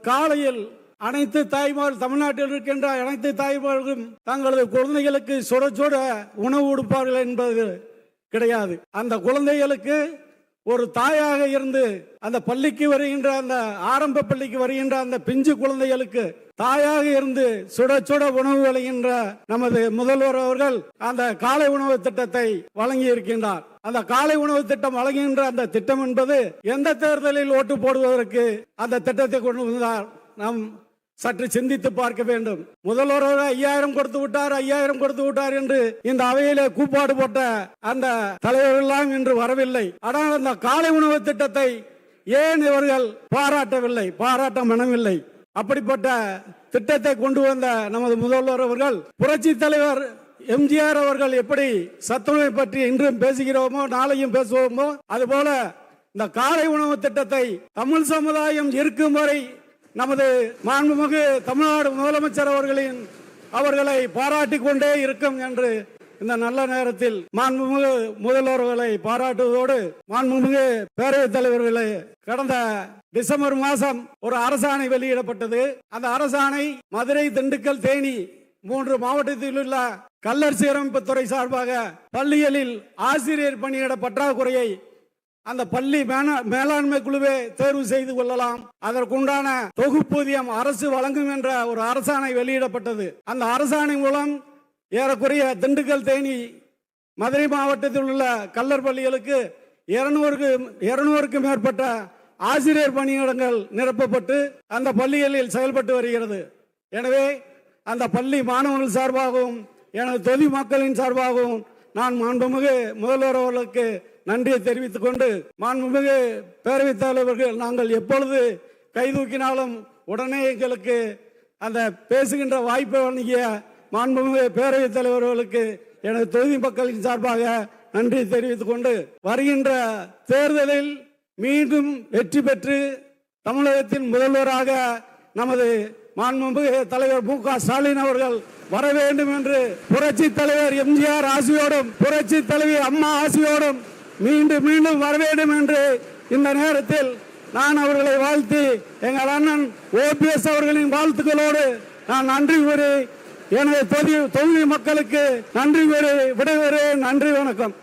காலையில் அனைத்து தாய்மார் தமிழ்நாட்டில் இருக்கின்ற அனைத்து தாய்மார்களும் தங்களது குழந்தைகளுக்கு சுட சுட உணவு கொடுப்பார்கள் என்பது கிடையாது. அந்த குழந்தைகளுக்கு ஒரு தாயாக இருந்து அந்த பள்ளிக்கு வருகின்ற அந்த ஆரம்ப பள்ளிக்கு வருகின்ற அந்த பிஞ்சு குழந்தைகளுக்கு தாயாக இருந்து சுட சுட உணவு வழங்குகின்ற நமது முதல்வர் அவர்கள் அந்த காலை உணவு திட்டத்தை வழங்கி இருக்கின்றார். அந்த காலை உணவு திட்டம் வழங்குகின்ற அந்த திட்டம் என்பது எந்த தேர்தலில் ஓட்டு போடுவதற்கு அந்த திட்டத்தை கொண்டு வந்தார் நாம் சற்று சிந்தித்து பார்க்க வேண்டும். முதல்வர் 5000 கொடுத்து விட்டார் என்று இந்த அவையிலே கூப்பாடு போட்ட அந்த தலைவர்களெல்லாம் இன்று வரவில்லை. ஆனால் அந்த காலை உணவு திட்டத்தை ஏன் இவர்கள் பாராட்டவில்லை, பாராட்ட மனமில்லை? அப்படிப்பட்ட திட்டத்தை கொண்டு வந்த நமது முதல்வர் அவர்கள், புரட்சி தலைவர் எம்ஜிஆர் அவர்கள் எப்படி சத்துணவை பற்றி இன்றும் பேசுகிறோமோ நாளையும் பேசுவோமோ, அதுபோல இந்த காலை உணவு திட்டத்தை தமிழ் சமுதாயம் இருக்கும் வரை நமது மாண்புமிகு தமிழ்நாடு முதலமைச்சர் அவர்களை பாராட்டிக் கொண்டே இருக்கும் என்று இந்த நல்ல நேரத்தில் மாண்புமிகு முதல்வர்களை பாராட்டுவதோடு, மாண்புமிகு பேரவைத் தலைவர்களே, கடந்த டிசம்பர் மாதம் ஒரு அரசாணை வெளியிடப்பட்டது. அந்த அரசாணை மதுரை, திண்டுக்கல், தேனி 3 மாவட்டத்தில் உள்ள கல்லர் சீரமைப்பு துறை சார்பாக பள்ளிகளில் ஆசிரியர் பணியிட பற்றாக்குறையை அந்த பள்ளி மேலாண்மை குழுவே தேர்வு செய்து கொள்ளலாம், அதற்குண்டான தொகுப்பூதியம் அரசு வழங்கும் என்ற ஒரு அரசாணை வெளியிடப்பட்டது. அந்த அரசாணை மூலம் ஏறக்குறைய திண்டுக்கல், தேனி, மதுரை மாவட்டத்தில் உள்ள கல்லர் பள்ளிகளுக்கு 200க்கும் மேற்பட்ட ஆசிரியர் பணியிடங்கள் நிரப்பப்பட்டு அந்த பள்ளிகளில் செயல்பட்டு வருகிறது. எனவே அந்த பள்ளி மாணவர்கள் சார்பாகவும் எனது தொகுதி மக்களின் சார்பாகவும் நான் மாண்புமிகு முதல்வர் அவர்களுக்கு நன்றியை தெரிவித்துக் கொண்டு, மாண்புமிகு பேரவைத் தலைவர்கள் நாங்கள் எப்பொழுது கைதூக்கினாலும் உடனே எங்களுக்கு அந்த பேசுகின்ற வாய்ப்பை வழங்கிய மாண்புமிகு பேரவைத் தலைவர்களுக்கு எனது தொகுதி மக்களின் சார்பாக நன்றி தெரிவித்துக் கொண்டு, வருகின்ற தேர்தலில் மீண்டும் வெற்றி பெற்று தமிழகத்தின் முதல்வராக நமது மாண்புமிகு தலைவர் மு.க. ஸ்டாலின் அவர்கள் வர வேண்டும் என்று புரட்சி தலைவர் எம்ஜிஆர் ஆசியோடும் புரட்சி தலைவி அம்மா ஆசியோடும் மீண்டும் மீண்டும் வர வேண்டும் என்று இந்த நேரத்தில் நான் அவர்களை வாழ்த்தி, எங்கள் அண்ணன் OPS அவர்களின் வாழ்த்துக்களோடு நான் நன்றி கூறி எனது தொகுதி மக்களுக்கு நன்றி கூறி விடைபெறுகிறேன். நன்றி, வணக்கம்.